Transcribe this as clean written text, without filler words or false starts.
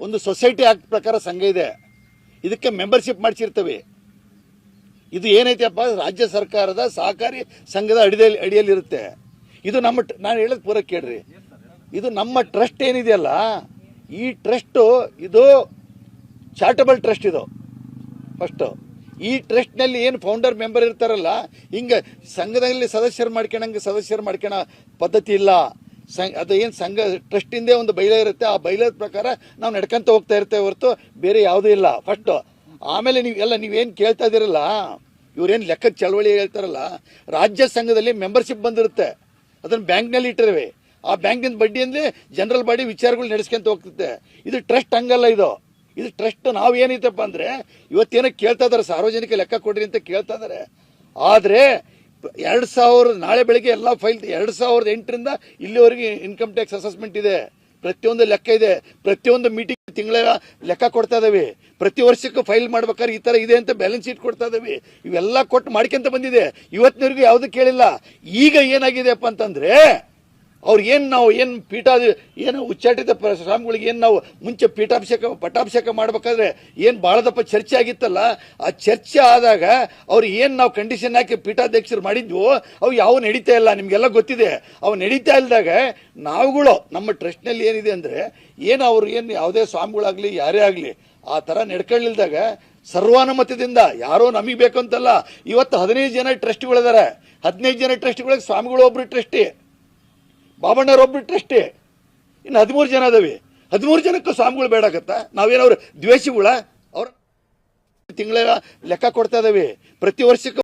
ಒಂದು society act ಪ್ರಕಾರ ಸಂಘ ಇದೆ, ಇದಕ್ಕೆ ಮೆಂಬರ್ಶಿಪ್ ಮಾಡಿಸಿರ್ತವೆ. ಇದು ಏನೈತೆಪ್ಪ, ರಾಜ್ಯ ಸರ್ಕಾರದ ಸಹಕಾರಿ ಸಂಘದ ಅಡಿಯಲ್ಲಿರುತ್ತೆ. ಇದು ನಮ್ಮ, ನಾನು ಹೇಳೋದು ಪೂರ ಕೇಳ್ರಿ, ಇದು ನಮ್ಮ ಟ್ರಸ್ಟ್ ಏನಿದೆಯಲ್ಲ, ಈ ಟ್ರಸ್ಟು ಇದು ಚಾರಿಟಬಲ್ ಟ್ರಸ್ಟ್. ಇದು ಫಸ್ಟು ಈ ಟ್ರಸ್ಟ್ನಲ್ಲಿ ಏನು ಫೌಂಡರ್ ಮೆಂಬರ್ ಇರ್ತಾರಲ್ಲ, ಹಿಂಗೆ ಸಂಘದಲ್ಲಿ ಸದಸ್ಯರು ಮಾಡ್ಕೊಳೋ ಪದ್ಧತಿ ಇಲ್ಲ. ಅದು ಏನು ಸಂಘ ಟ್ರಸ್ಟಿಂದೇ ಒಂದು ಬೈಲ ಇರುತ್ತೆ, ಆ ಬೈಲದ ಪ್ರಕಾರ ನಾವು ನಡ್ಕೊಂತ ಹೋಗ್ತಾ ಇರ್ತೇವೆ ಹೊರತು ಬೇರೆ ಯಾವುದೂ ಇಲ್ಲ ಫಸ್ಟು. ಆಮೇಲೆ ನೀವೇನು ಕೇಳ್ತಾ ಇದ್ದೀರಲ್ಲ, ಇವ್ರೇನು ಲೆಕ್ಕದ ಚಳವಳಿ ಹೇಳ್ತಾರಲ್ಲ, ರಾಜ್ಯ ಸಂಘದಲ್ಲಿ ಮೆಂಬರ್ಶಿಪ್ ಬಂದಿರುತ್ತೆ, ಅದನ್ನು ಬ್ಯಾಂಕ್ನಲ್ಲಿ ಇಟ್ಟಿರುವೆ. ಆ ಬ್ಯಾಂಕಿನ ಬಡ್ಡಿ ಅಂದರೆ ಜನರಲ್ ಬಾಡಿ ವಿಚಾರಗಳು ನಡೆಸ್ಕೊಂತ ಹೋಗ್ತದೆ. ಇದು ಟ್ರಸ್ಟ್ ಹಂಗಲ್ಲ. ಇದು ಟ್ರಸ್ಟ್. ನಾವು ಏನೈತಪ್ಪ ಅಂದರೆ ಇವತ್ತೇನೋ ಕೇಳ್ತಾ ಇದ್ದಾರೆ, ಸಾರ್ವಜನಿಕ ಲೆಕ್ಕ ಕೊಡ್ರಿ ಅಂತ ಕೇಳ್ತಾ ಇದ್ದಾರೆ. ಆದರೆ 2000 ನಾಳೆ ಬೆಳಿಗ್ಗೆ ಎಲ್ಲ ಫೈಲ್ 2008ರಿಂದ ಇಲ್ಲಿವರೆಗೆ ಇನ್ಕಮ್ ಟ್ಯಾಕ್ಸ್ ಅಸೆಸ್ಮೆಂಟ್ ಇದೆ, ಪ್ರತಿಯೊಂದು ಲೆಕ್ಕ ಇದೆ, ಪ್ರತಿಯೊಂದು ಮೀಟಿಂಗ್ ತಿಂಗಳ ಲೆಕ್ಕ ಕೊಡ್ತಾ ಇದ್ದೇವೆ, ಪ್ರತಿ ವರ್ಷಕ್ಕೂ ಫೈಲ್ ಮಾಡ್ಬೇಕಾದ್ರೆ ಈ ಥರ ಇದೆ ಅಂತ ಬ್ಯಾಲೆನ್ಸ್ ಶೀಟ್ ಕೊಡ್ತಾ ಇದ್ದೇವೆ. ಇವೆಲ್ಲ ಕೊಟ್ಟು ಮಾಡ್ಕೊಂತ ಬಂದಿದೆ, ಇವತ್ತಿನವರೆಗೂ ಯಾವುದು ಕೇಳಿಲ್ಲ. ಈಗ ಏನಾಗಿದೆಯಪ್ಪ ಅಂತಂದರೆ, ಅವ್ರಿಗೇನು ನಾವು ಏನು ಏನು ಉಚ್ಚಾಟಿತ ಸ್ವಾಮಿಗಳಿಗೆ ಏನು ನಾವು ಮುಂಚೆ ಪಟ್ಟಾಭಿಷೇಕ ಮಾಡಬೇಕಾದ್ರೆ ಏನು ಭಾಳದಪ್ಪ ಚರ್ಚೆ ಆಗಿತ್ತಲ್ಲ, ಆ ಚರ್ಚೆ ಆದಾಗ ಅವ್ರು ಏನು ನಾವು ಕಂಡೀಷನ್ ಹಾಕಿ ಪೀಠಾಧ್ಯಕ್ಷರು ಮಾಡಿದ್ವು ಅವು ಯಾವ ನಡೀತಾ ಇಲ್ಲ, ನಿಮಗೆಲ್ಲ ಗೊತ್ತಿದೆ. ಅವು ನಡೀತಾ ಇಲ್ದಾಗ ನಾವುಗಳು ನಮ್ಮ ಟ್ರಸ್ಟ್ನಲ್ಲಿ ಏನಿದೆ ಅಂದರೆ, ಏನು ಅವರು ಏನು ಯಾವುದೇ ಸ್ವಾಮಿಗಳಾಗಲಿ ಯಾರೇ ಆಗಲಿ ಆ ಥರ ನಡ್ಕೊಳ್ಳಿಲ್ದಾಗ ಸರ್ವಾನುಮತದಿಂದ ಯಾರೋ ನಮಗೆ ಬೇಕಂತಲ್ಲ. ಇವತ್ತು 15 ಜನ ಟ್ರಸ್ಟ್ಗಳಿದ್ದಾರೆ, 15 ಜನ ಟ್ರಸ್ಟ್ಗಳಿಗೆ ಸ್ವಾಮಿಗಳು ಒಬ್ಬರು ಟ್ರಸ್ಟಿ, ಬಾಬಣ್ಣರೊಬ್ಬರು ಟ್ರಸ್ಟಿ, ಇನ್ನು 13 ಜನ ಅದಾವೆ. 13 ಜನಕ್ಕೂ ಸ್ವಾಮಿಗಳು ಬೇಡಾಗತ್ತಾ? ನಾವೇನವ್ರು ದ್ವೇಷಿಗಳ? ಅವ್ರ ತಿಂಗಳ ಲೆಕ್ಕ ಕೊಡ್ತಾ ಇದಾವೆ, ಪ್ರತಿ ವರ್ಷಕ್ಕೂ